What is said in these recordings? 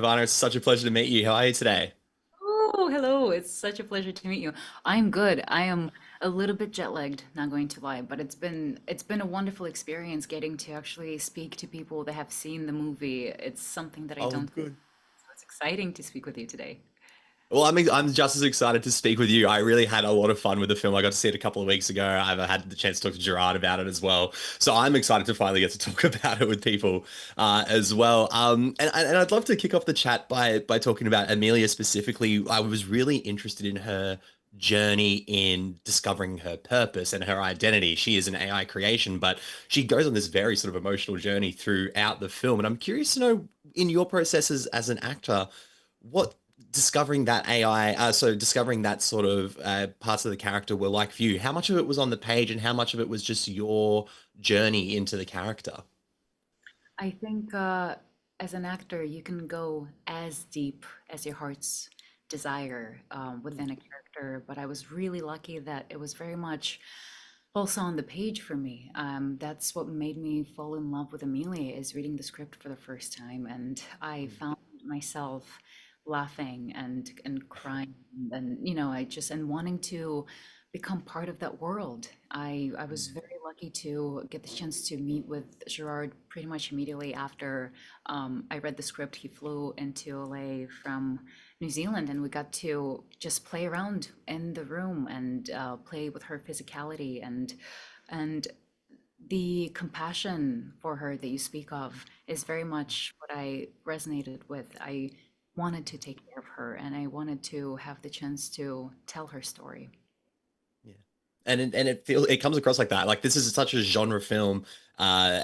Ivanna, it's such a pleasure to meet you. How are you today? Oh, hello. It's such a pleasure to meet you. I'm good. I am a little bit jet lagged, not going to lie, but it's been a wonderful experience getting to actually speak to people that have seen the movie. It's something that I Oh, don't, good. so it's exciting to speak with you today. Well, I'm just as excited to speak with you. I really had a lot of fun with the film. I got to see it a couple of weeks ago. I've had the chance to talk to Gerard about it as well. So I'm excited to finally get to talk about it with people as well. And I'd love to kick off the chat by talking about Amelia specifically. I was really interested in her journey in discovering her purpose and her identity. She is an AI creation, but she goes on this very sort of emotional journey throughout the film. And I'm curious to know, in your processes as an actor, what discovering that AI, so discovering that sort of parts of the character were like for you. How much of it was on the page, and how much of it was just your journey into the character? I think as an actor, you can go as deep as your heart's desire within a character, but I was really lucky that it was very much also on the page for me. That's what made me fall in love with Amelia is reading the script for the first time, and I found myself laughing and crying and I just and wanting to become part of that world. I was very lucky to get the chance to meet with Gerard pretty much immediately after I read the script. He flew into LA from New Zealand, and we got to just play around in the room and play with her physicality and the compassion for her that you speak of is very much what I resonated with. I wanted to take care of her, and I wanted to have the chance to tell her story. Yeah. And it comes across like that. Like this is such a genre film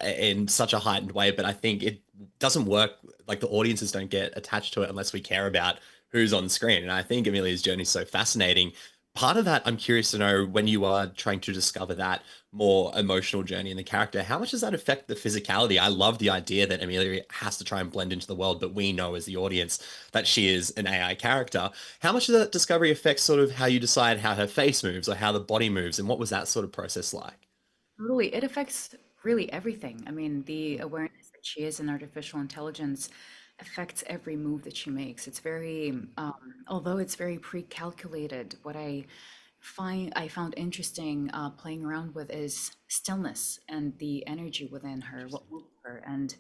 in such a heightened way, but I think it doesn't work. Like the audiences don't get attached to it unless we care about who's on screen. And I think Amelia's journey is so fascinating. Part of that, I'm curious to know when you are trying to discover that more emotional journey in the character, how much does that affect the physicality? I love the idea that Amelia has to try and blend into the world, but we know as the audience that she is an AI character. How much of that discovery affects sort of how you decide how her face moves or how the body moves, and what was that sort of process like? Totally. It affects really everything. I mean, the awareness that she is an artificial intelligence affects every move that she makes. It's very, although it's very pre-calculated, what I found interesting playing around with is stillness and the energy within her, what Interesting. moves her. And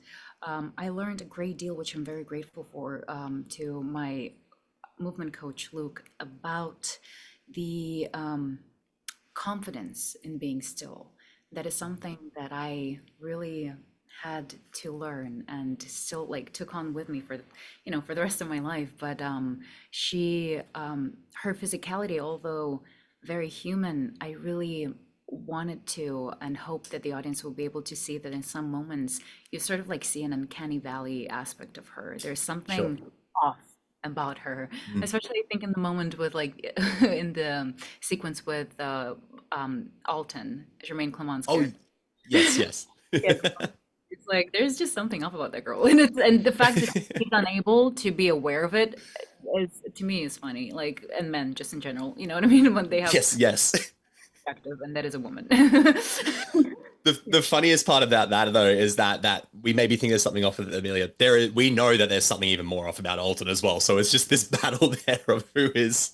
I learned a great deal, which I'm very grateful for, to my movement coach, Luke, about the confidence in being still. That is something that I really had to learn and still like took on with me for for the rest of my life. But she her physicality, although very human, I really wanted to and hope that the audience will be able to see that in some moments you sort of like see an uncanny valley aspect of her. There's Sure. something off about her, Mm. especially I think in the moment with like in the sequence with Alton, Jermaine Clement's Oh, character. yes, yes. Yeah, it's like there's just something off about that girl, and the fact that he's unable to be aware of it is to me is funny. Like, and men just in general, you know what I mean, when they have Yes, yes. perspective, and that is a woman. The funniest part about that though is that we maybe think there's something off with Amelia. We know that there's something even more off about Alton as well. So it's just this battle there of who is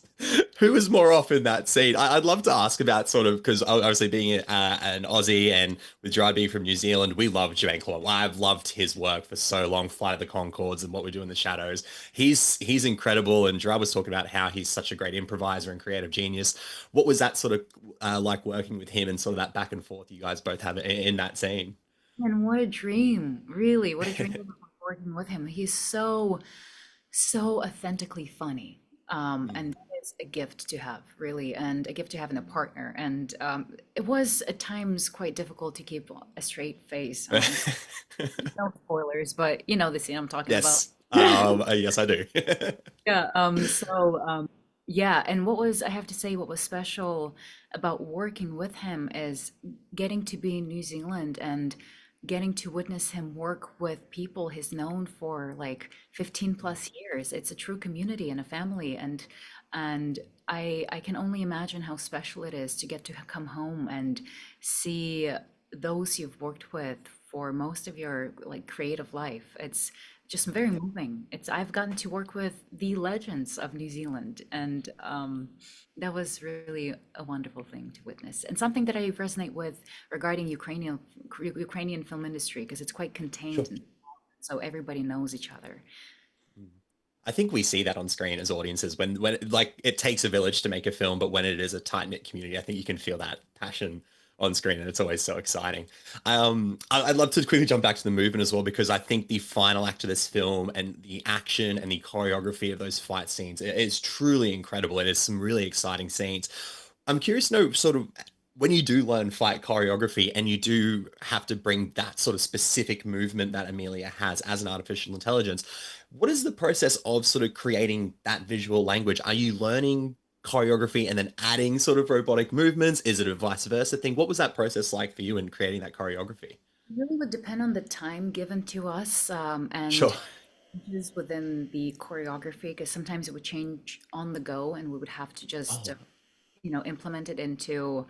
more off in that scene. I'd love to ask about sort of because obviously being an Aussie and with Gerard being from New Zealand, we love Jermaine Clement. I've loved his work for so long, Flight of the Conchords and What We Do in the Shadows. He's incredible, and Gerard was talking about how he's such a great improviser and creative genius. What was that sort of like working with him and sort of that back and forth you guys both have in that scene? And what a dream, really, what a dream working with him. He's so authentically funny. Mm. And that is a gift to have, really, and a gift to have in a partner. And it was at times quite difficult to keep a straight face. No spoilers, but you know the scene I'm talking about. Yes. Yes, I do. Yeah. Yeah. And what was, I have to say, what was special about working with him is getting to be in New Zealand and getting to witness him work with people he's known for like 15 plus years. It's a true community and a family. And I can only imagine how special it is to get to come home and see those you've worked with for most of your like creative life. It's just very moving. It's I've gotten to work with the legends of New Zealand, and that was really a wonderful thing to witness, and something that I resonate with regarding Ukrainian film industry because it's quite Sure. contained, and so everybody knows each other. Mm. I think we see that on screen as audiences when like it takes a village to make a film, but when it is a tight knit community, I think you can feel that passion on screen, and it's always so exciting. I'd love to quickly jump back to the movement as well because I think the final act of this film and the action and the choreography of those fight scenes is truly incredible, and there's some really exciting scenes. I'm curious to know sort of when you do learn fight choreography and you do have to bring that sort of specific movement that Amelia has as an artificial intelligence, what is the process of sort of creating that visual language? Are you learning choreography and then adding sort of robotic movements? Is it a vice versa thing? What was that process like for you in creating that choreography? Really would depend on the time given to us, Sure. and changes within the choreography, because sometimes it would change on the go, and we would have to just Oh, implement it into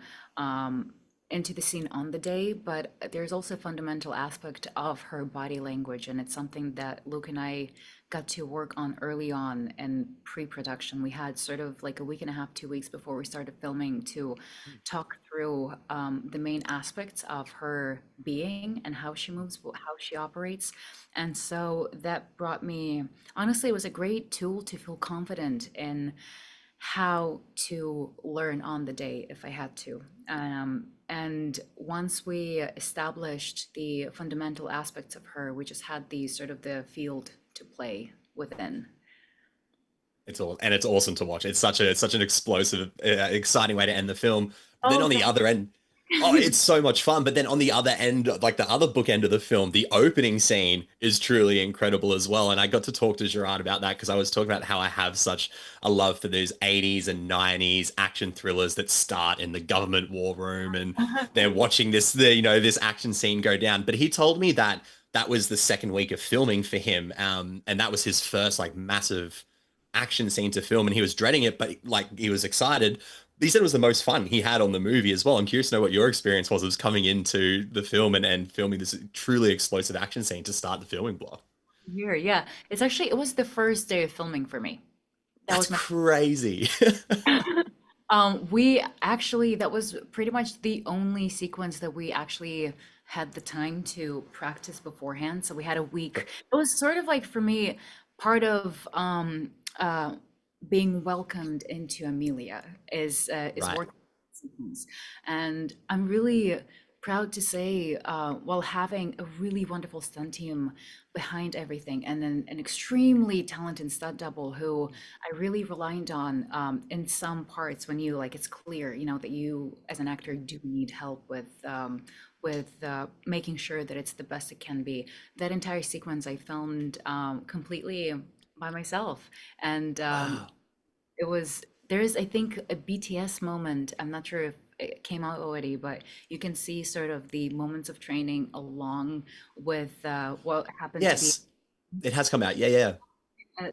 the scene on the day. But there's also a fundamental aspect of her body language, and it's something that Luke and I got to work on early on in pre-production. We had sort of like a week and a half, 2 weeks before we started filming to talk through the main aspects of her being and how she moves, how she operates. And so that brought me, honestly, it was a great tool to feel confident in how to learn on the day if I had to. And once we established the fundamental aspects of her, we just had the sort of the field to play within. it's all and it's awesome to watch. It's such an explosive, exciting way to end the film. But then Oh, on the other end, oh, it's so much fun. But then on the other end, like the other book end of the film, the opening scene is truly incredible as well. And I got to talk to Gerard about that because I was talking about how I have such a love for those 80s and 90s action thrillers that start in the government war room and they're watching this action scene go down. But he told me that that was the second week of filming for him, and that was his first like massive action scene to film, and he was dreading it, but like he was excited. He said it was the most fun he had on the movie as well. I'm curious to know what your experience was coming into the film and filming this truly explosive action scene to start the filming block. here, yeah. It was the first day of filming for me. That That's was my crazy. we actually, that was pretty much the only sequence that we actually had the time to practice beforehand. So we had a week. It was sort of like for me, part of being welcomed into Amelia is Right. working sequence. And I'm really proud to say, while having a really wonderful stunt team behind everything, and then an extremely talented stunt double who I really relied on in some parts when you like it's clear, that you as an actor do need help with making sure that it's the best it can be. That entire sequence I filmed completely by myself, and Wow. it was there's I think a BTS moment. I'm not sure if it came out already, but you can see sort of the moments of training along with what happened to be. Yes, it has come out. Yeah, yeah.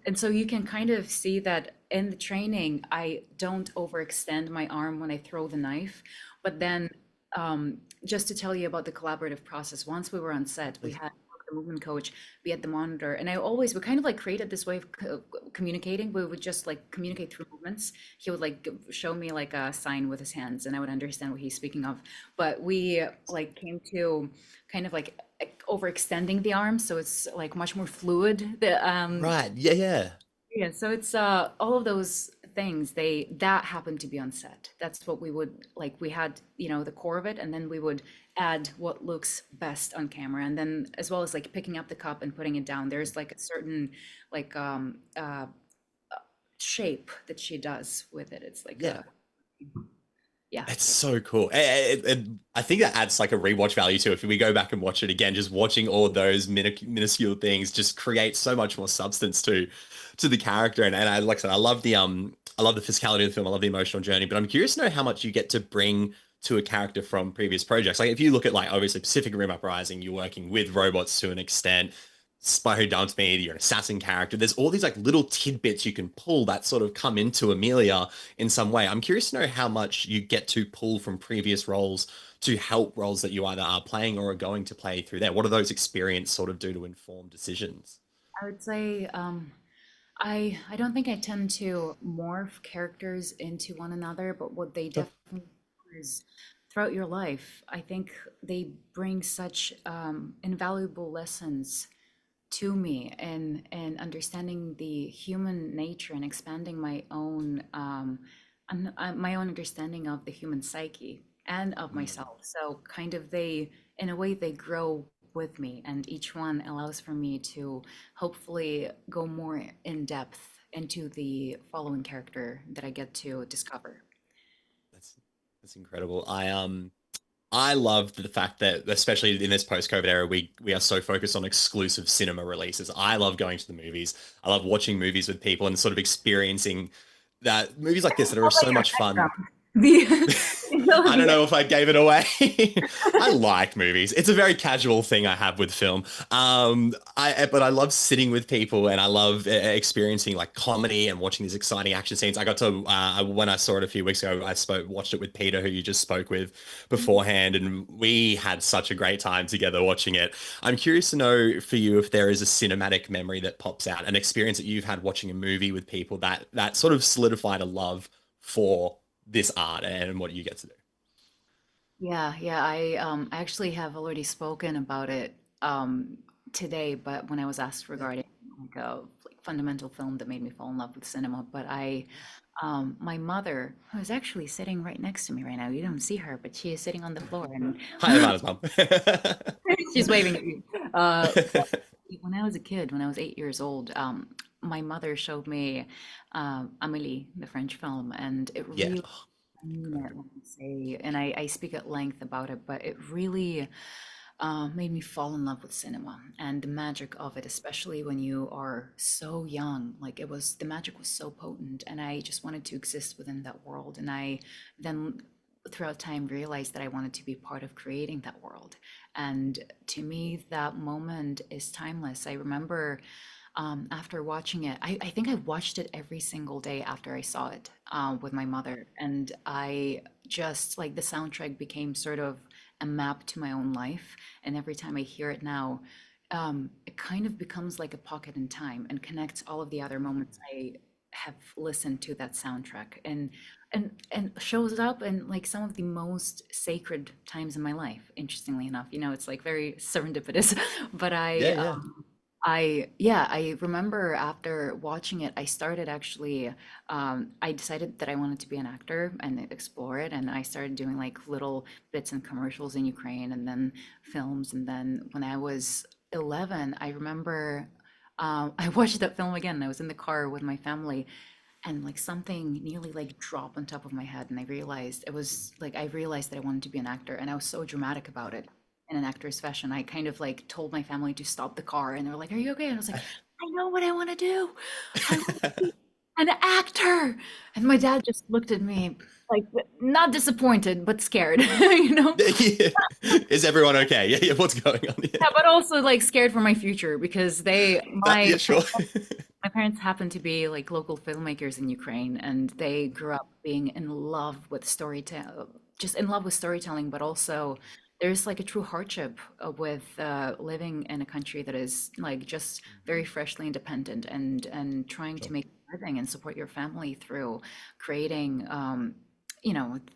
And so you can kind of see that in the training, I don't overextend my arm when I throw the knife. But then, just to tell you about the collaborative process, once we were on set, we Please. had the movement coach be at the monitor. And we kind of like created this way of communicating. We would just like communicate through movements. He would like show me like a sign with his hands, and I would understand what he's speaking of. But we like came to kind of like overextending the arm, so it's like much more fluid. Right. Yeah, yeah. Yeah, so it's all of those things that happened to be on set. That's what we would like. We had, the core of it, and then we would add what looks best on camera, and then as well as like picking up the cup and putting it down. There's like a certain like shape that she does with it. It's like Yeah. a yeah. It's so cool. I think that adds like a rewatch value to it. If we go back and watch it again, just watching all those minuscule things just creates so much more substance to the character. And like I said, I love the physicality of the film. I love the emotional journey. But I'm curious to know how much you get to bring to a character from previous projects. Like if you look at like obviously Pacific Rim Uprising, you're working with robots to an extent. Spy Who Dumped Me, you're an assassin character. There's all these like little tidbits you can pull that sort of come into Amelia in some way. I'm curious to know how much you get to pull from previous roles to help roles that you either are playing or are going to play through there. What do those experience sort of do to inform decisions? I would say I don't think I tend to morph characters into one another, but what they Sure. definitely do is throughout your life, I think they bring such invaluable lessons to me and understanding the human nature and expanding my own understanding of the human psyche and of Mm. myself. So kind of they, in a way, they grow with me, and each one allows for me to hopefully go more in depth into the following character that I get to discover. That's that's incredible. I love the fact that, especially in this post-COVID era, we are so focused on exclusive cinema releases. I love going to the movies. I love watching movies with people and sort of experiencing that movies like this that are Tell by so your much fun. background. The I don't the know if I gave it away. I like movies. It's a very casual thing I have with film. But I love sitting with people and I love experiencing like comedy and watching these exciting action scenes. I got to when I saw it a few weeks ago, watched it with Peter, who you just spoke with beforehand, and we had such a great time together watching it. I'm curious to know for you if there is a cinematic memory that pops out, an experience that you've had watching a movie with people that sort of solidified a love for this art and what you get to do. Yeah, yeah. I actually have already spoken about it today, but when I was asked Yeah. regarding like a like fundamental film that made me fall in love with cinema, but my mother, who is actually sitting right next to me right now, you don't see her, but she is sitting on the floor and Hi, Ivana's mom. she's waving at you. But when I was a kid, when I was 8 years old, my mother showed me Amélie, the French film, and it Yeah. really Oh, I mean it incredible. when I say, and I speak at length about it, but it really made me fall in love with cinema and the magic of it, especially when you are so young. Like the magic was so potent, and I just wanted to exist within that world. And I then, throughout time, realized that I wanted to be part of creating that world. And to me, that moment is timeless. I remember after watching it. I think I watched it every single day after I saw it with my mother. And I just like the soundtrack became sort of a map to my own life. And every time I hear it now, it kind of becomes like a pocket in time and connects all of the other moments I have listened to that soundtrack and shows up in like some of the most sacred times in my life, interestingly enough. It's like very serendipitous. But Yeah, yeah. yeah, I remember after watching it, I started actually, I decided that I wanted to be an actor and explore it. And I started doing like little bits and commercials in Ukraine and then films. And then when I was 11, I remember I watched that film again. I was in the car with my family and like something nearly like dropped on top of my head. And I realized that I wanted to be an actor. And I was so dramatic about it in an actor's fashion. I kind of like told my family to stop the car and they were like, "Are you okay?" And I was like, "I know what I want to do. I want to be an actor." And my dad just looked at me like not disappointed, but scared, you know? Is everyone okay? Yeah, yeah. What's going on? Yeah. Yeah, but also like scared for my future because Yeah, sure. my parents happen to be like local filmmakers in Ukraine, and they grew up being in love with storytelling, just in love with storytelling, but also there's like a true hardship with living in a country that is like just very freshly independent and trying to Sure. make a living and support your family through creating,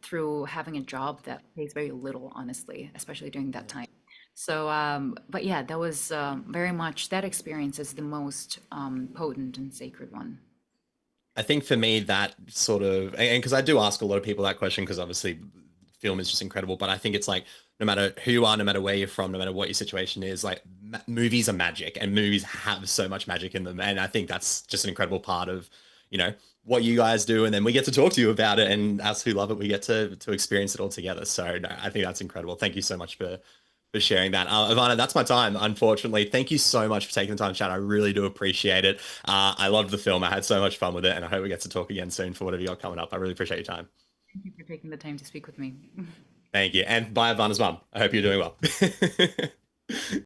through having a job that pays very little, honestly, especially during that Yeah. time. So, but yeah, that was very much that experience is the most potent and sacred one. I think for me, that sort of, and because I do ask a lot of people that question, because obviously film is just incredible, but I think it's like no matter who you are, no matter where you're from, no matter what your situation is, like movies are magic and movies have so much magic in them. And I think that's just an incredible part of, you know, what you guys do. And then we get to talk to you about it. And us who love it, we get to experience it all together. So no, I think that's incredible. Thank you so much for sharing that. Ivana, that's my time, unfortunately. Thank you so much for taking the time to chat. I really do appreciate it. I loved the film. I had so much fun with it, and I hope we get to talk again soon for whatever you got coming up. I really appreciate your time. Thank you for taking the time to speak with me. Thank you. And bye, Ivana's mum. I hope you're doing well.